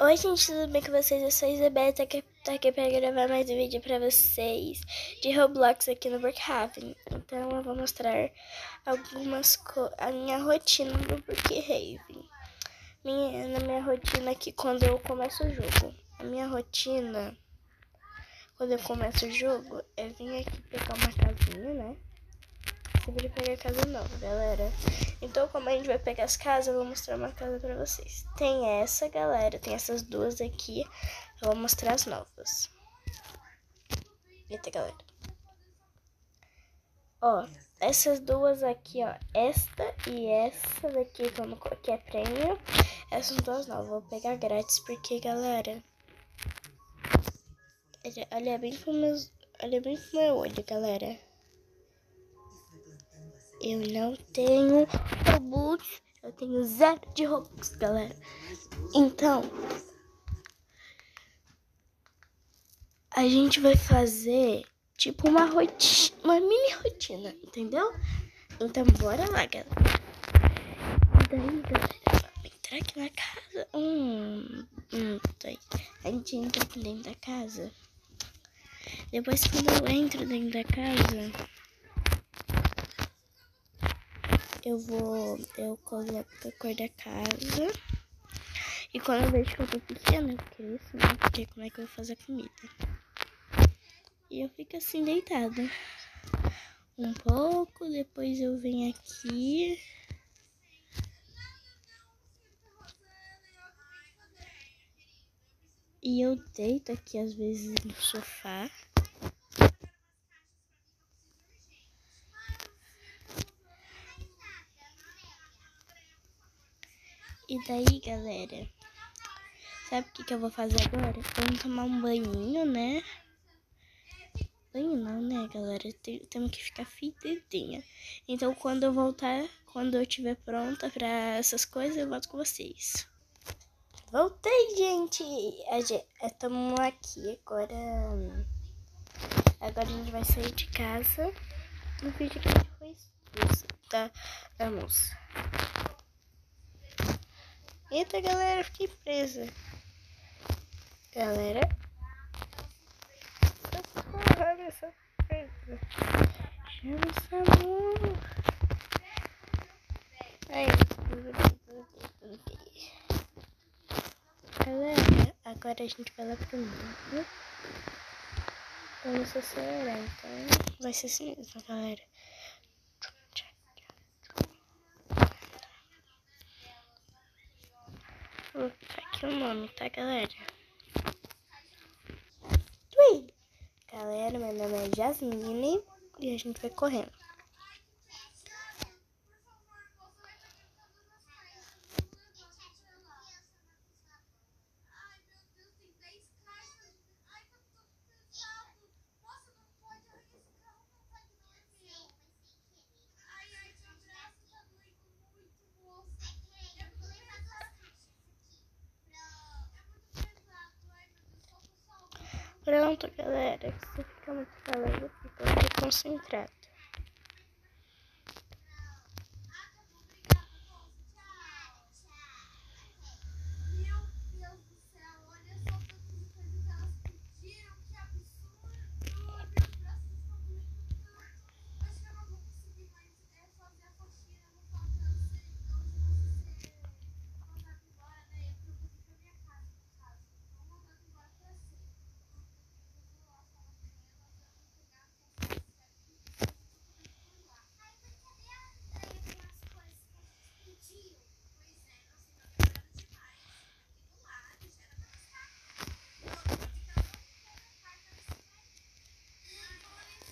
Oi gente, tudo bem com vocês? Eu sou a Isabela, tô aqui pra gravar mais um vídeo pra vocês de Roblox aqui no Brookhaven. Então eu vou mostrar a minha rotina do Brookhaven. Na minha rotina aqui quando eu começo o jogo. A minha rotina quando eu começo o jogo é vir aqui pegar uma casinha, né? Sempre pegar casa nova, galera. Então, como a gente vai pegar as casas, eu vou mostrar uma casa pra vocês. Tem essa, galera. Tem essas duas aqui. Eu vou mostrar as novas. Eita, galera. Ó, essas duas aqui, ó. Esta e essa daqui, que é prêmio. Essas duas novas. Vou pegar grátis, porque, galera... Olha bem pro meu olho, galera. Eu não tenho Robux. Eu tenho 0 de Robux, galera. Então, a gente vai fazer tipo uma mini rotina, entendeu? Então, bora lá, galera. E daí, galera, vamos entrar aqui na casa. Tá aí. A gente entra aqui dentro da casa. Depois, quando eu entro dentro da casa, eu coloco a cor da casa. E quando eu vejo que eu tô pequena, eu cresço, né? Porque como é que eu vou fazer a comida? E eu fico assim, deitada. Um pouco, depois eu venho aqui. E eu deito aqui, às vezes, no sofá. E daí, galera, sabe o que eu vou fazer agora? Vamos tomar um banhinho, né? Banho não, né, galera? Temos que ficar fedidinha. Então, quando eu voltar, quando eu estiver pronta pra essas coisas, eu volto com vocês. Voltei, gente! Estamos aqui agora. Agora a gente vai sair de casa. No vídeo que a gente fez isso, da moça. Eita, galera, fiquei presa. Galera. Socorro, eu sou presa. Chama o SAMU. Aí, galera, agora a gente vai lá pro mundo. Vamos acelerar, então vai ser assim mesmo, galera. Vou botar aqui o nome, tá, galera? Ui! Galera, meu nome é Jasmine e a gente vai correndo. Pronto, galera. Se fica muito calado, fica muito concentrado.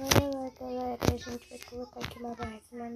Olha lá, galera, a gente vai colocar aqui uma barra na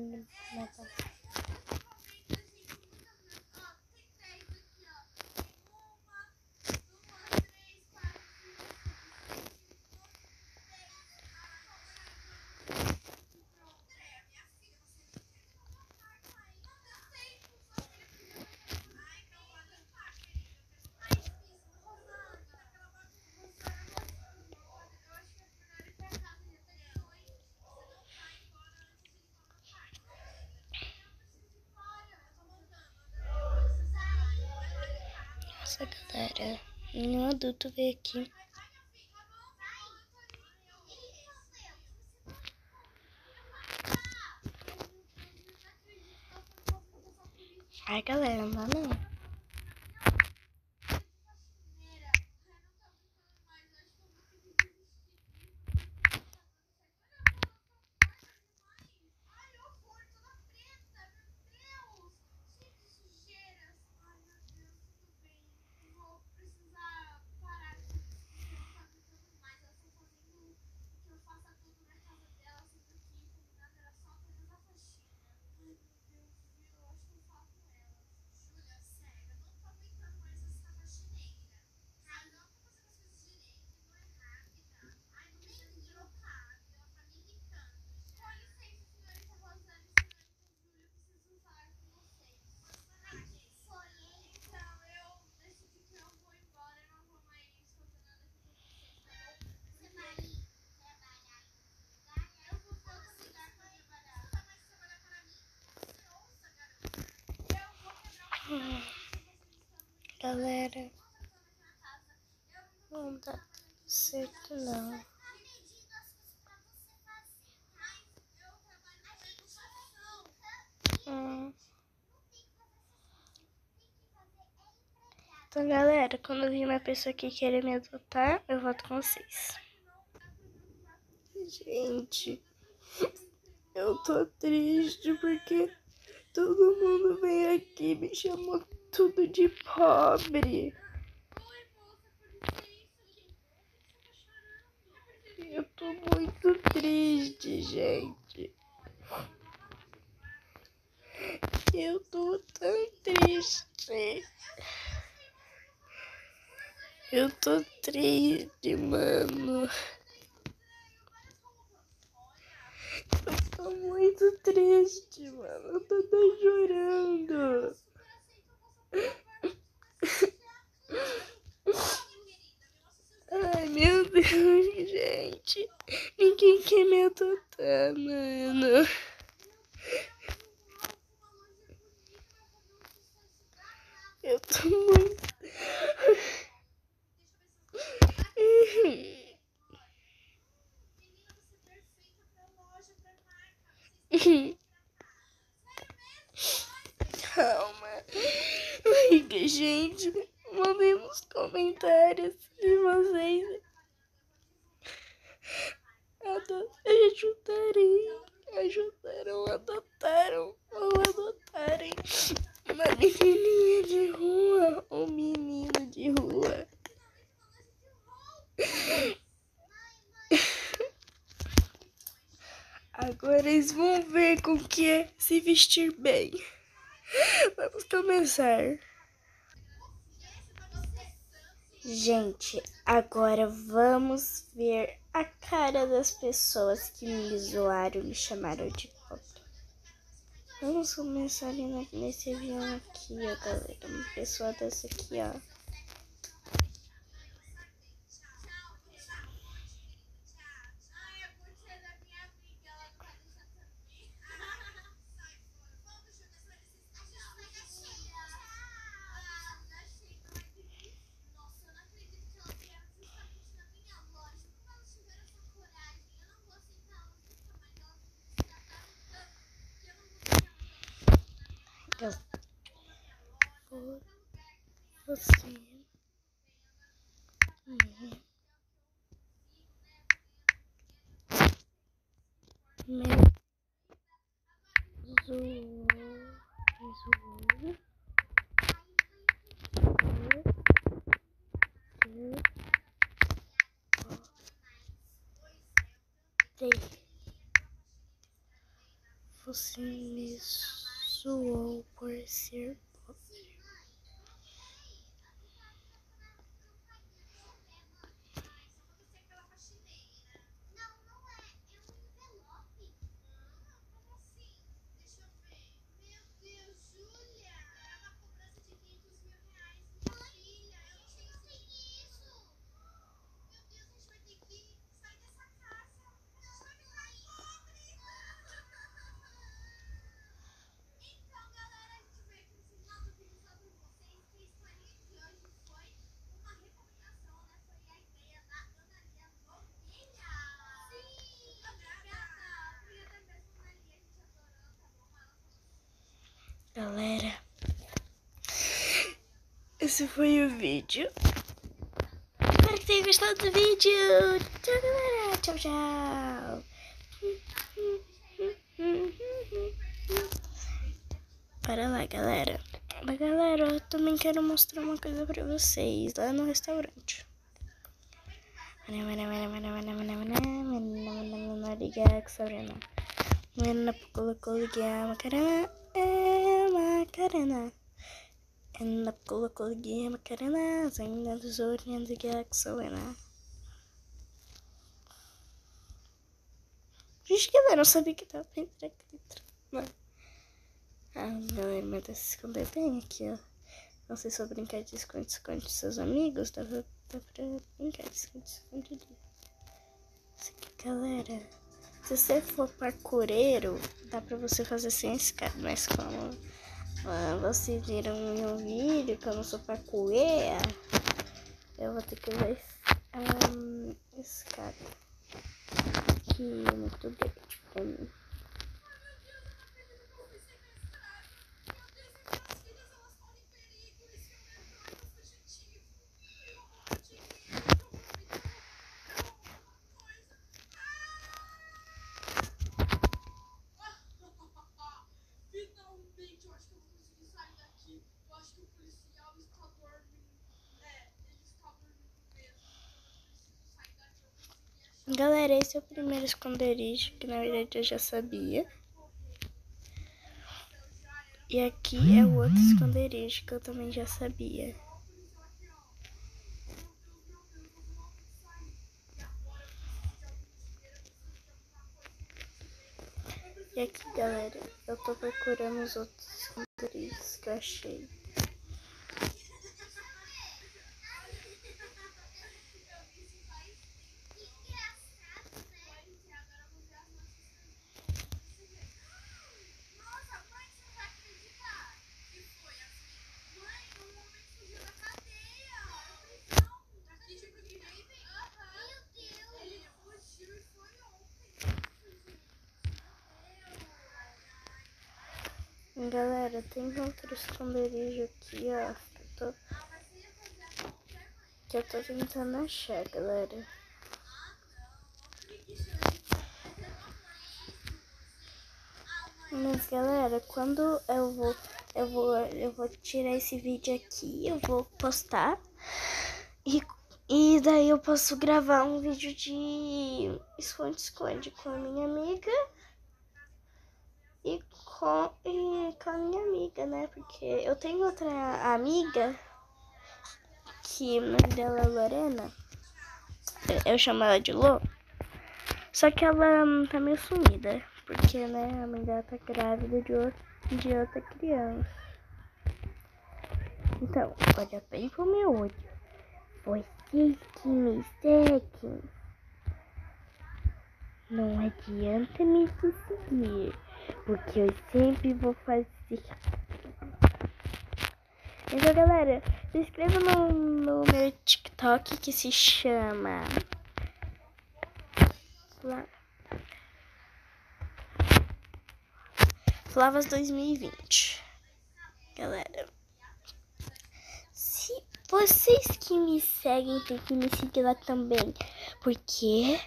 Nossa, galera, nenhum adulto veio aqui. Ai, galera, não dá não. Galera, não dá certo não. Então, galera, quando vir uma pessoa que querer me adotar, eu volto com vocês. Gente, eu tô triste porque todo mundo veio aqui e me chamou tudo de pobre. Eu tô muito triste, gente. Eu tô tão triste. Eu tô triste, mano. Eu tô muito triste, mano. Eu tô até chorando. Ai, meu Deus, gente. Ninguém quer me adotar, mano. Eu tô muito... Calma. Ai, gente, mandem nos comentários se vocês ajudaram, adotaram ou adotarem uma menininha de rua ou menino de rua. Agora eles vão ver com que é se vestir bem. Vamos começar. Gente, agora vamos ver a cara das pessoas que me zoaram e me chamaram de pobre. Vamos começar ali nesse avião aqui, ó, galera. Uma pessoa dessa aqui, ó. Eu vou você me zoou, você me zoou por ser pobre. esse foi o vídeo. Espero que tenham gostado do vídeo. Tchau, galera. Tchau, tchau. Para lá, galera. Galera, eu também quero mostrar uma coisa pra vocês lá no restaurante. Vixe, galera, eu sabia que tava pra entrar aqui dentro. Galera, mas dá pra se esconder bem aqui, ó. Não sei se eu brincar de esconde com seus amigos, dá pra brincar de esconde ali. Isso aqui, galera. Se você for parkoureiro, dá pra você fazer sem escada, mas como vocês viram no meu vídeo que eu não sou parkoureira, eu vou ter que usar escada. Que é muito grande pra mim. Galera, esse é o primeiro esconderijo, que na verdade eu já sabia. E aqui é o outro esconderijo, que eu também já sabia. E aqui, galera, eu tô procurando os outros esconderijos que eu achei. Galera, tem outro esconderijo aqui, ó, que eu tô tentando achar, galera. Mas, galera, quando eu vou tirar esse vídeo aqui, eu vou postar e daí eu posso gravar um vídeo de esconde-esconde com a minha amiga. E com a minha amiga, né? Porque eu tenho outra amiga que o nome dela é Lorena. Eu chamo ela de Lô. Só que ela tá meio sumida. Porque, né, a mãe dela tá grávida de outra criança. Então, olha bem pro meu olho. Vocês que me seguem, não adianta me seguir. Porque eu sempre vou fazer. Então, galera, se inscreva no meu TikTok que se chama Flavas 2020. Galera, se vocês que me seguem tem que me seguir lá também. Porque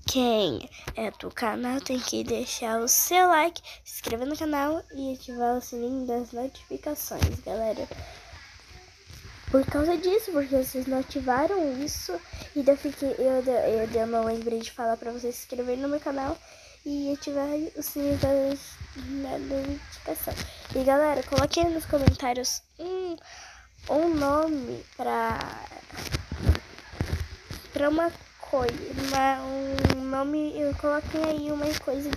quem é do canal tem que deixar o seu like, se inscrever no canal e ativar o sininho das notificações, galera. Por causa disso, porque vocês não ativaram isso, e eu não lembrei de falar pra vocês se inscreverem no meu canal e ativar o sininho da notificação. E galera, coloque aí nos comentários um nome pra uma coisa, um nome, coloquem aí uma coisa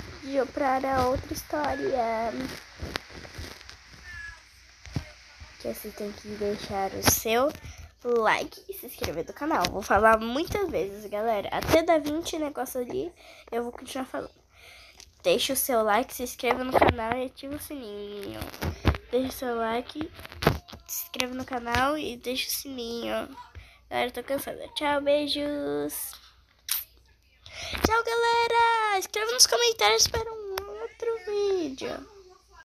para outra história. Que você tem que deixar o seu like e se inscrever no canal. Vou falar muitas vezes, galera. Até dar 20 negócios ali, eu vou continuar falando. Deixa o seu like, se inscreva no canal e ativa o sininho. Deixa o seu like, se inscreva no canal e deixa o sininho. Galera, eu tô cansada. Tchau, beijos. Tchau, galera. Escreva nos comentários para um outro vídeo.